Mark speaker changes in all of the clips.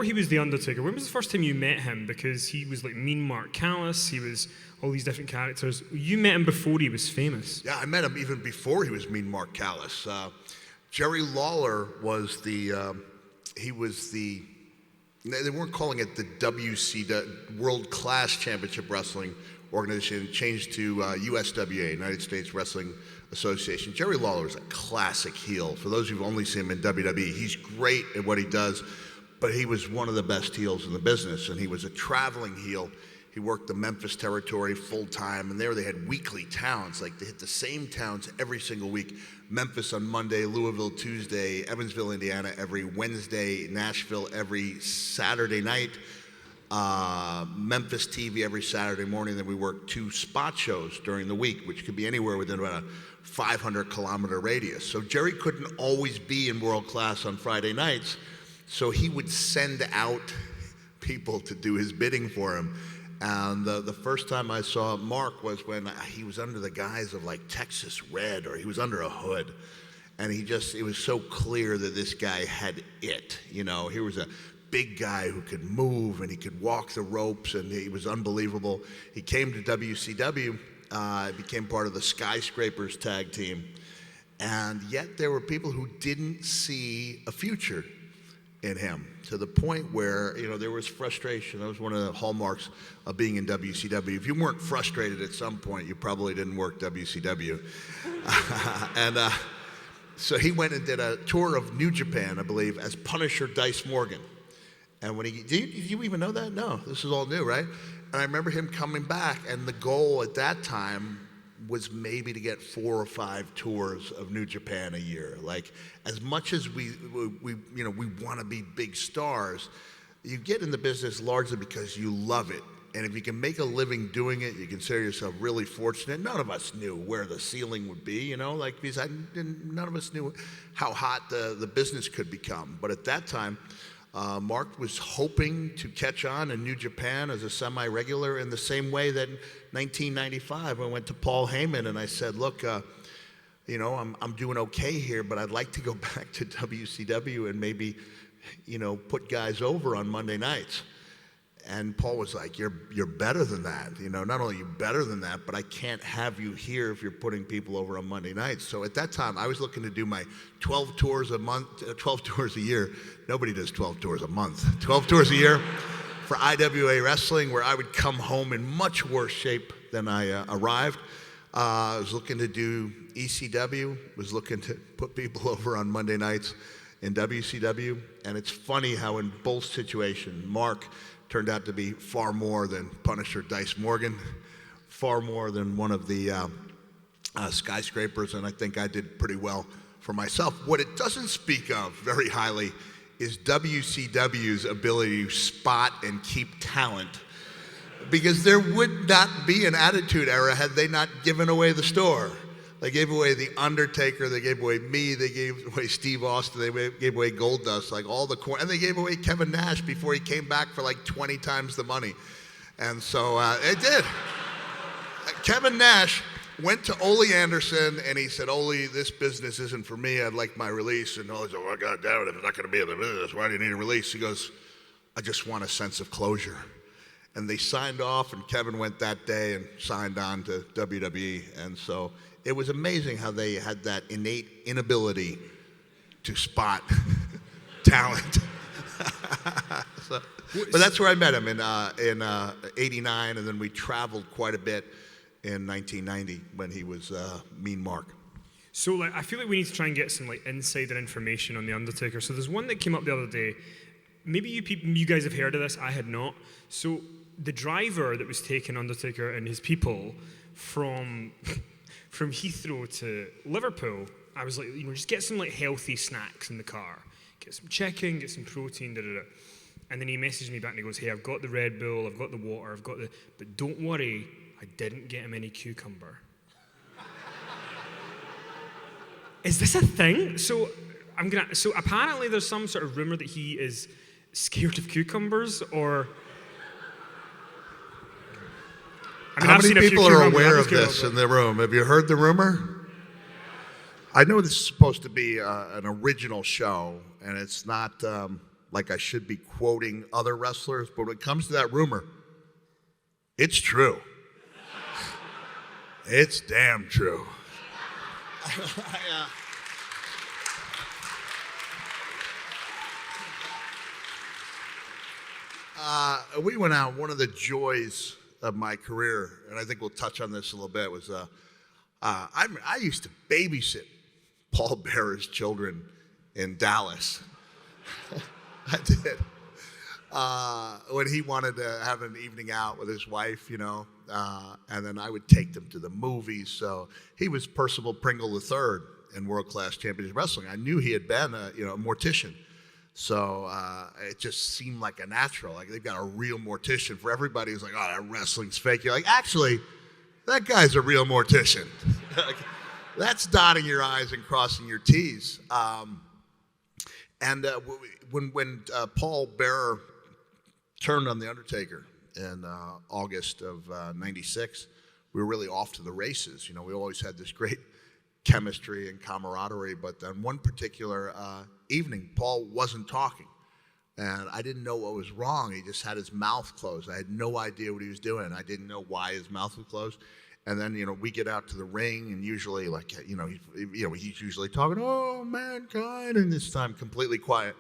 Speaker 1: before he was the Undertaker, when was the first time you met him? Because he was like Mean Mark Callis, he was all these different characters. You met him before he was famous.
Speaker 2: Yeah, I met him even before he was Mean Mark Callis. Jerry Lawler was they weren't calling it the WCW, World Class Championship Wrestling organization. It changed to USWA, United States Wrestling Association. Jerry Lawler is a classic heel. For those who've only seen him in WWE, he's great at what he does, but he was one of the best heels in the business, and he was a traveling heel. He worked the Memphis territory full time, and there they had weekly towns. Like, they hit the same towns every single week. Memphis on Monday, Louisville Tuesday, Evansville, Indiana every Wednesday, Nashville every Saturday night, Memphis TV every Saturday morning. Then we worked 2 spot shows during the week, which could be anywhere within about a 500-kilometer radius. So Jerry couldn't always be in world class on Friday nights, so he would send out people to do his bidding for him. And the first time I saw Mark was when he was under the guise of like Texas Red, or he was under a hood. And it was so clear that this guy had it. You know, he was a big guy who could move and he could walk the ropes, and he was unbelievable. He came to WCW, became part of the Skyscrapers tag team. And yet there were people who didn't see a future in him, to the point where, you know, there was frustration. That was one of the hallmarks of being in WCW. If you weren't frustrated at some point, you probably didn't work WCW. So he went and did a tour of New Japan, I believe, as Punisher Dice Morgan. And when did you even know that? No, this is all new, right? And I remember him coming back, and the goal at that time was maybe to get 4 or 5 tours of New Japan a year. Like, as much as we want to be big stars, you get in the business largely because you love it. And if you can make a living doing it, you consider yourself really fortunate. None of us knew where the ceiling would be, you know, like, because none of us knew how hot the business could become. But at that time, Mark was hoping to catch on in New Japan as a semi-regular, in the same way that in 1995 I went to Paul Heyman and I said, look, you know, I'm doing okay here, but I'd like to go back to WCW and maybe, you know, put guys over on Monday nights. And Paul was like, you're better than that. You know, not only are you better than that, but I can't have you here if you're putting people over on Monday nights. So at that time, I was looking to do my 12 tours a month, 12 tours a year. Nobody does 12 tours a month. 12 tours a year for IWA Wrestling, where I would come home in much worse shape than I arrived. I was looking to do ECW, was looking to put people over on Monday nights in WCW. And it's funny how in both situations, Mark turned out to be far more than Punisher Dice Morgan, far more than one of the Skyscrapers, and I think I did pretty well for myself. What it doesn't speak of very highly is WCW's ability to spot and keep talent, because there would not be an Attitude Era had they not given away the store. They gave away The Undertaker, they gave away me, they gave away Steve Austin, they gave away Goldust, like all the and they gave away Kevin Nash before he came back for like 20 times the money. And so it did. Kevin Nash went to Ole Anderson and he said, Ole, this business isn't for me, I'd like my release. And Ole said, well, God damn it, if it's not going to be in the business, why do you need a release? He goes, I just want a sense of closure. And they signed off, and Kevin went that day and signed on to WWE. And so it was amazing how they had that innate inability to spot talent. But that's where I met him in '89, and then we traveled quite a bit in 1990 when he was Mean Mark.
Speaker 1: So, like, I feel like we need to try and get some like insider information on the Undertaker. So there's one that came up the other day. Maybe you guys have heard of this. I had not. So the driver that was taking Undertaker and his people from Heathrow to Liverpool, I was like, you know, just get some like healthy snacks in the car. Get some chicken, get some protein, da-da-da. And then he messaged me back and he goes, hey, I've got the Red Bull, I've got the water, but don't worry, I didn't get him any cucumber. Is this a thing? So apparently there's some sort of rumor that he is scared of cucumbers, or... I mean,
Speaker 2: how many people are aware of this in the room? Have you heard the rumor? I know this is supposed to be an original show, and it's not like I should be quoting other wrestlers, but when it comes to that rumor, it's true. It's damn true. We went out. One of the joys of my career, and I think we'll touch on this a little bit, was I used to babysit Paul Bearer's children in Dallas. I did. When he wanted to have an evening out with his wife, and then I would take them to the movies. So he was Percival Pringle III in World Class Championship Wrestling. I knew he had been a mortician. So it just seemed like a natural. Like they've got a real mortician. For everybody who's like, oh, that wrestling's fake. You're like, actually, that guy's a real mortician. Like, that's dotting your I's and crossing your T's. When Paul Bearer turned on The Undertaker in August of '96, we were really off to the races. We always had this great chemistry and camaraderie, but on one particular evening, Paul wasn't talking, and I didn't know what was wrong. He just had his mouth closed. I had no idea what he was doing. I didn't know why his mouth was closed. And then, we get out to the ring, and usually, he's usually talking, oh, mankind, and this time completely quiet.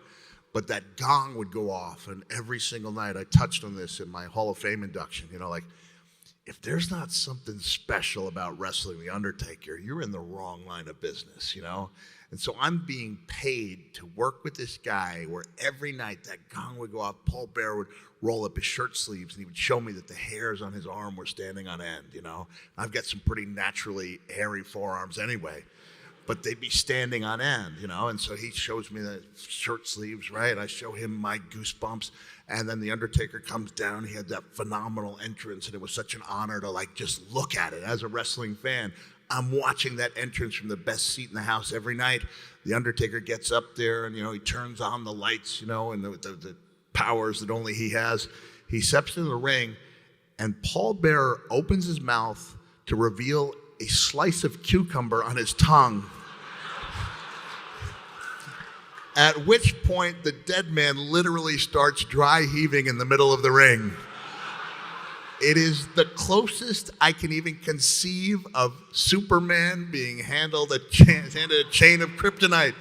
Speaker 2: But that gong would go off, and every single night, I touched on this in my Hall of Fame induction, if there's not something special about wrestling The Undertaker, you're in the wrong line of business, And so I'm being paid to work with this guy where every night that gong would go off, Paul Bearer would roll up his shirt sleeves and he would show me that the hairs on his arm were standing on end, I've got some pretty naturally hairy forearms anyway, but they'd be standing on end, And so he shows me the shirt sleeves, right? I show him my goosebumps. And then The Undertaker comes down. He had that phenomenal entrance, and it was such an honor to just look at it as a wrestling fan. I'm watching that entrance from the best seat in the house every night. The Undertaker gets up there, and he turns on the lights, and the powers that only he has. He steps into the ring, and Paul Bearer opens his mouth to reveal a slice of cucumber on his tongue. At which point, the dead man literally starts dry heaving in the middle of the ring. It is the closest I can even conceive of Superman being handed a chain of kryptonite.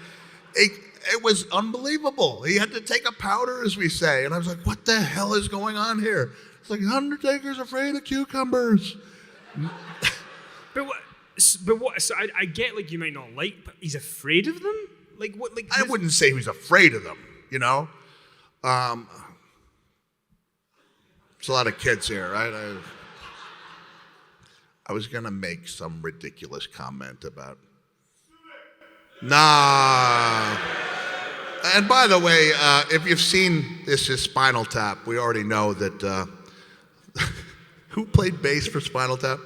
Speaker 2: It was unbelievable. He had to take a powder, as we say. And I was like, what the hell is going on here? It's like, Undertaker's afraid of cucumbers.
Speaker 1: But what? So I get you might not like, but he's afraid of them? What?
Speaker 2: I wouldn't say he was afraid of them, There's a lot of kids here, right? I was going to make some ridiculous comment about... Nah. And by the way, if you've seen This Is Spinal Tap, we already know that... who played bass for Spinal Tap?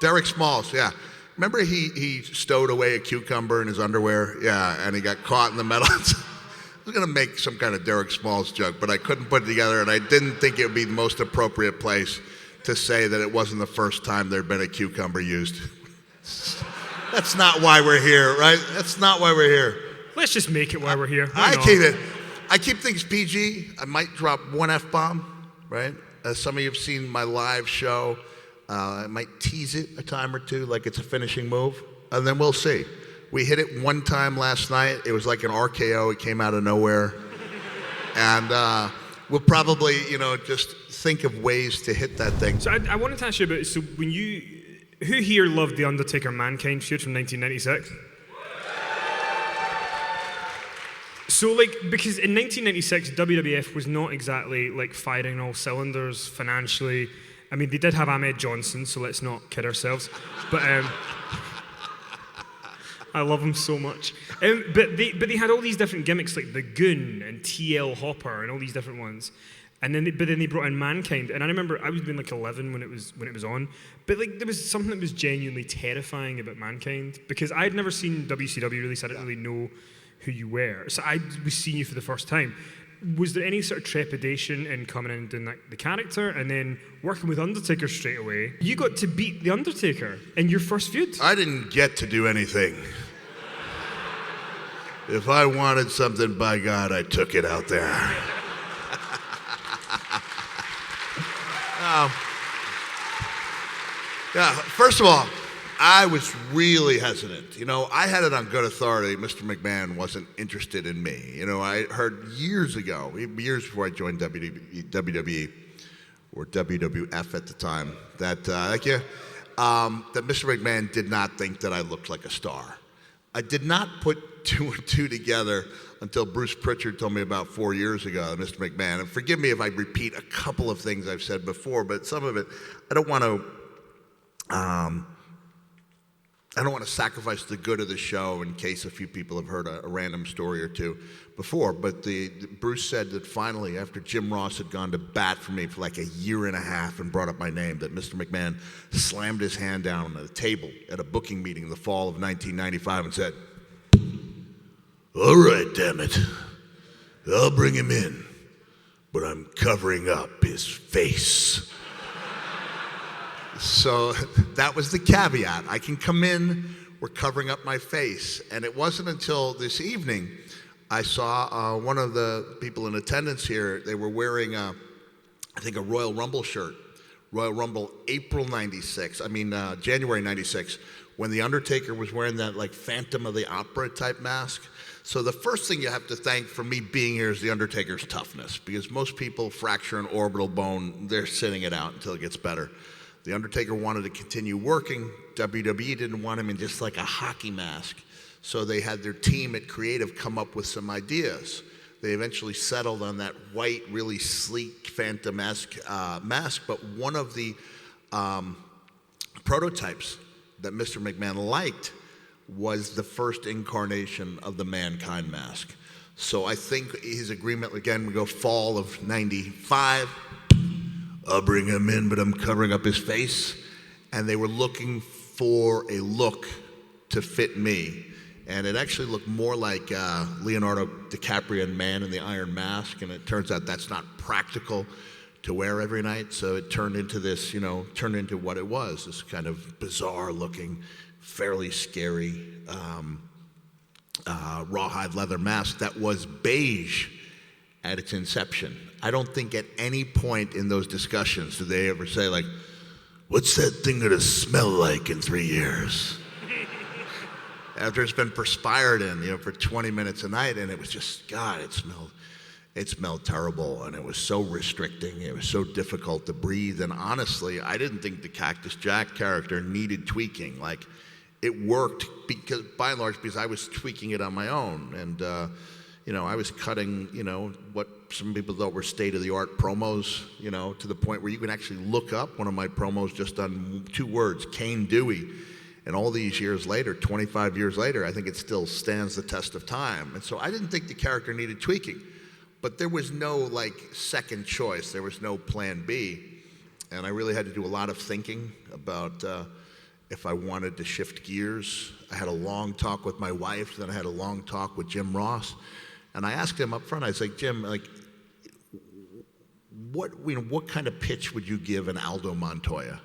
Speaker 2: Derek Smalls, yeah. Remember he stowed away a cucumber in his underwear? Yeah, and he got caught in the metal. I was going to make some kind of Derek Smalls joke, but I couldn't put it together, and I didn't think it would be the most appropriate place to say that it wasn't the first time there'd been a cucumber used. That's not why we're here, right? That's not why we're here.
Speaker 1: Let's just make it why we're here.
Speaker 2: I keep things PG. I might drop one F-bomb, right? As some of you have seen my live show, I might tease it a time or two like it's a finishing move, and then we'll see. We hit it one time last night. It was like an RKO. It came out of nowhere. And we'll probably, just think of ways to hit that thing.
Speaker 1: So I wanted to ask you about, who here loved the Undertaker Mankind feud from 1996? So, because in 1996, WWF was not exactly, firing all cylinders financially. I mean, they did have Ahmed Johnson, so let's not kid ourselves. But I love him so much. But they had all these different gimmicks, like the Goon and TL Hopper and all these different ones. And then they brought in Mankind. And I remember I was being 11 when it was on. But there was something that was genuinely terrifying about Mankind, because I'd never seen WCW really, so I didn't really know who you were. So I was seeing you for the first time. Was there any sort of trepidation in coming in and doing the character and then working with Undertaker straight away? You got to beat The Undertaker in your first feud.
Speaker 2: I didn't get to do anything. If I wanted something, by God, I took it out there. Yeah, first of all, I was really hesitant. You know, I had it on good authority Mr. McMahon wasn't interested in me. You know, I heard years ago, years before I joined WWE, or WWF at the time, that that Mr. McMahon did not think that I looked like a star. I did not put two and two together until Bruce Pritchard told me about 4 years ago, Mr. McMahon. And forgive me if I repeat a couple of things I've said before, but some of it, I don't want to sacrifice the good of the show in case a few people have heard a random story or two before. But Bruce said that finally, after Jim Ross had gone to bat for me for like a year and a half and brought up my name, that Mr. McMahon slammed his hand down on the table at a booking meeting in the fall of 1995 and said, "All right, damn it. I'll bring him in, but I'm covering up his face." So that was the caveat. I can come in, we're covering up my face. And it wasn't until this evening I saw one of the people in attendance here. They were wearing, I think, a Royal Rumble shirt. Royal Rumble January 96, when The Undertaker was wearing that like Phantom of the Opera type mask. So the first thing you have to thank for me being here is The Undertaker's toughness, because most people fracture an orbital bone, they're sitting it out until it gets better. The Undertaker wanted to continue working. WWE didn't want him in just like a hockey mask. So they had their team at Creative come up with some ideas. They eventually settled on that white, really sleek, Phantom-esque mask. But one of the prototypes that Mr. McMahon liked was the first incarnation of the Mankind mask. So I think his agreement, again, we go fall of 95. I'll bring him in, but I'm covering up his face. And they were looking for a look to fit me. And it actually looked more like Leonardo DiCaprio in Man in the Iron Mask. And it turns out that's not practical to wear every night. So it turned into this, turned into what it was, this kind of bizarre looking, fairly scary rawhide leather mask that was beige at its inception. I don't think at any point in those discussions did they ever say, like, what's that thing gonna smell like in 3 years? After it's been perspired in, for 20 minutes a night, and it was just, God, it smelled terrible, and it was so restricting. It was so difficult to breathe, and honestly, I didn't think the Cactus Jack character needed tweaking. Like, it worked because, by and large, because I was tweaking it on my own, and I was cutting, what some people thought were state-of-the-art promos, to the point where you can actually look up one of my promos just on 2 words, Cane Dewey. And all these years later, 25 years later, I think it still stands the test of time. And so I didn't think the character needed tweaking. But there was no, second choice. There was no plan B. And I really had to do a lot of thinking about if I wanted to shift gears. I had a long talk with my wife, then I had a long talk with Jim Ross. And I asked him up front, I was like, Jim, what kind of pitch would you give an Aldo Montoya?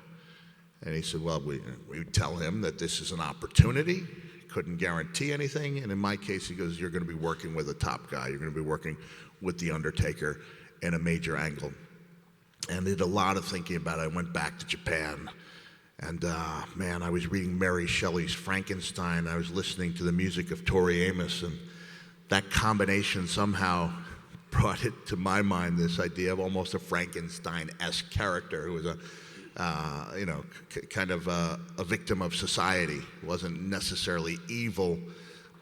Speaker 2: And he said, well, we would tell him that this is an opportunity, couldn't guarantee anything. And in my case, he goes, you're going to be working with a top guy. You're going to be working with The Undertaker in a major angle. And did a lot of thinking about it. I went back to Japan. And, I was reading Mary Shelley's Frankenstein. I was listening to the music of Tori Amos. And that combination somehow brought it to my mind, this idea of almost a Frankenstein-esque character who was kind of a victim of society. Wasn't necessarily evil,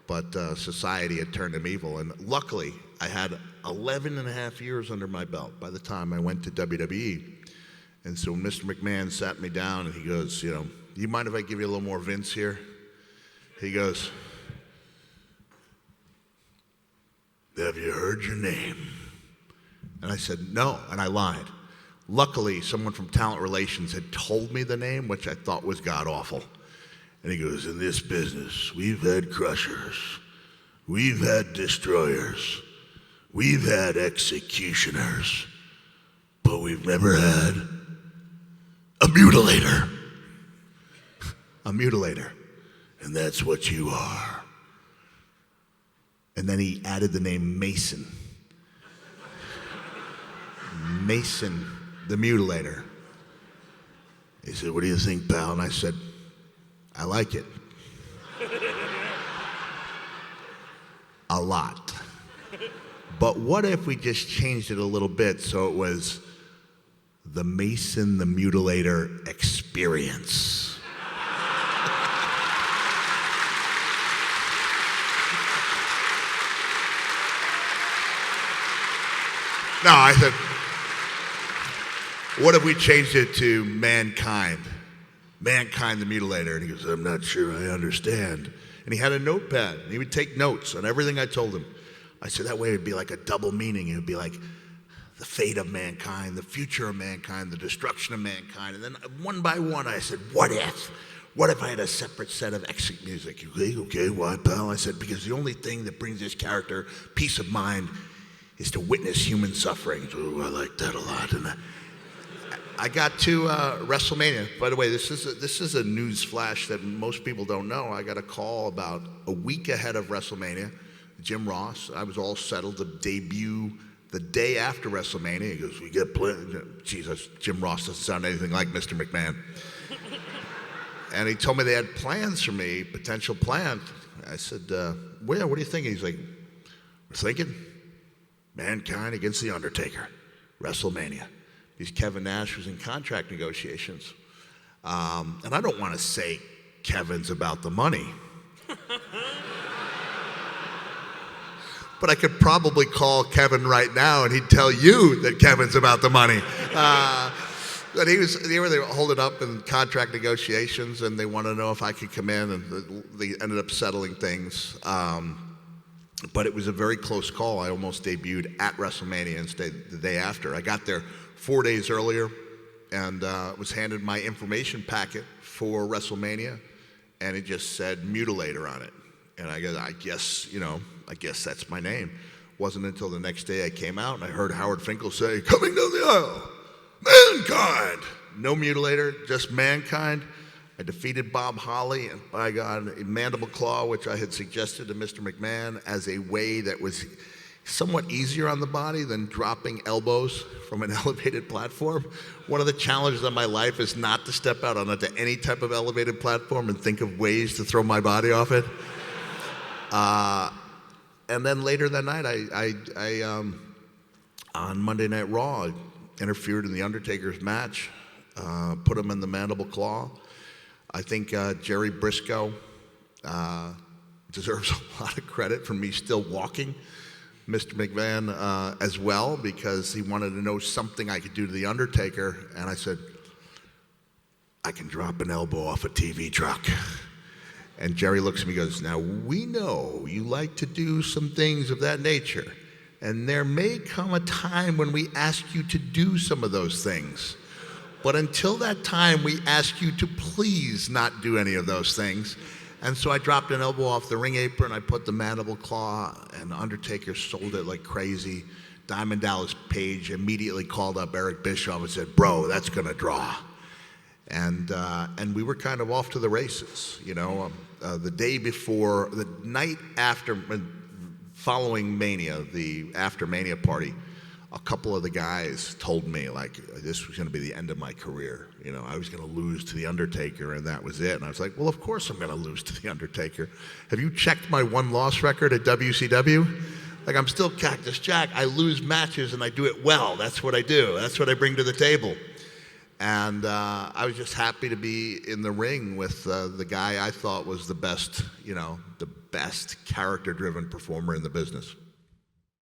Speaker 2: but society had turned him evil. And luckily, I had 11 and a half years under my belt by the time I went to WWE. And so Mr. McMahon sat me down and he goes, you mind if I give you a little more Vince here? He goes, have you heard your name? And I said, no, and I lied. Luckily, someone from Talent Relations had told me the name, which I thought was god-awful. And he goes, in this business, we've had crushers, we've had destroyers, we've had executioners, but we've never had a mutilator. A mutilator. And that's what you are. And then he added the name Mason. Mason, the Mutilator. He said, what do you think, pal? And I said, I like it. A lot. But what if we just changed it a little bit so it was the Mason the Mutilator Experience? No, I said, what if we changed it to Mankind? Mankind the Mutilator. And he goes, I'm not sure I understand. And he had a notepad. And he would take notes on everything I told him. I said, that way it would be like a double meaning. It would be like the fate of mankind, the future of mankind, the destruction of mankind. And then one by one, I said, what if? What if I had a separate set of exit music? Okay, why, pal? I said, because the only thing that brings this character peace of mind is to witness human suffering. Oh, I like that a lot. And I got to WrestleMania. By the way, this is a news flash that most people don't know. I got a call about a week ahead of WrestleMania. Jim Ross, I was all settled to debut the day after WrestleMania. He goes, we get plenty. Jesus, Jim Ross doesn't sound anything like Mr. McMahon. And he told me they had plans for me, potential plans. I said, well, what are you thinking? He's like, we're thinking Mankind against The Undertaker, WrestleMania. Because Kevin Nash was in contract negotiations. And I don't want to say Kevin's about the money. But I could probably call Kevin right now and he'd tell you that Kevin's about the money. But they were holding up in contract negotiations and they wanted to know if I could come in and they ended up settling things. But it was a very close call. I almost debuted at WrestleMania and stayed the day after. I got there 4 days earlier and was handed my information packet for WrestleMania and it just said Mutilator on it. And I guess that's my name. Wasn't until the next day I came out and I heard Howard Finkel say, coming down the aisle, Mankind. No Mutilator, just Mankind. I defeated Bob Holly and, by God, a mandible claw, which I had suggested to Mr. McMahon as a way that was somewhat easier on the body than dropping elbows from an elevated platform. One of the challenges of my life is not to step out onto any type of elevated platform and think of ways to throw my body off it. And then later that night, I on Monday Night Raw, interfered in The Undertaker's match, put him in the mandible claw. I think Jerry Briscoe deserves a lot of credit for me still walking Mr. McMahon as well, because he wanted to know something I could do to The Undertaker. And I said, I can drop an elbow off a TV truck. And Jerry looks at me and goes, now we know you like to do some things of that nature. And there may come a time when we ask you to do some of those things. But until that time, we ask you to please not do any of those things. And so I dropped an elbow off the ring apron. I put the mandible claw, and Undertaker sold it like crazy. Diamond Dallas Page immediately called up Eric Bischoff and said, bro, that's going to draw. And we were kind of off to the races, you know. The day before, the night after, following Mania, the after Mania party, a couple of the guys told me, like, this was going to be the end of my career. You know, I was going to lose to The Undertaker, and that was it. And I was like, well, of course I'm going to lose to The Undertaker. Have you checked my one-loss record at WCW? Like, I'm still Cactus Jack. I lose matches, and I do it well. That's what I do. That's what I bring to the table. And I was just happy to be in the ring with the guy I thought was the best, you know, the best character-driven performer in the business.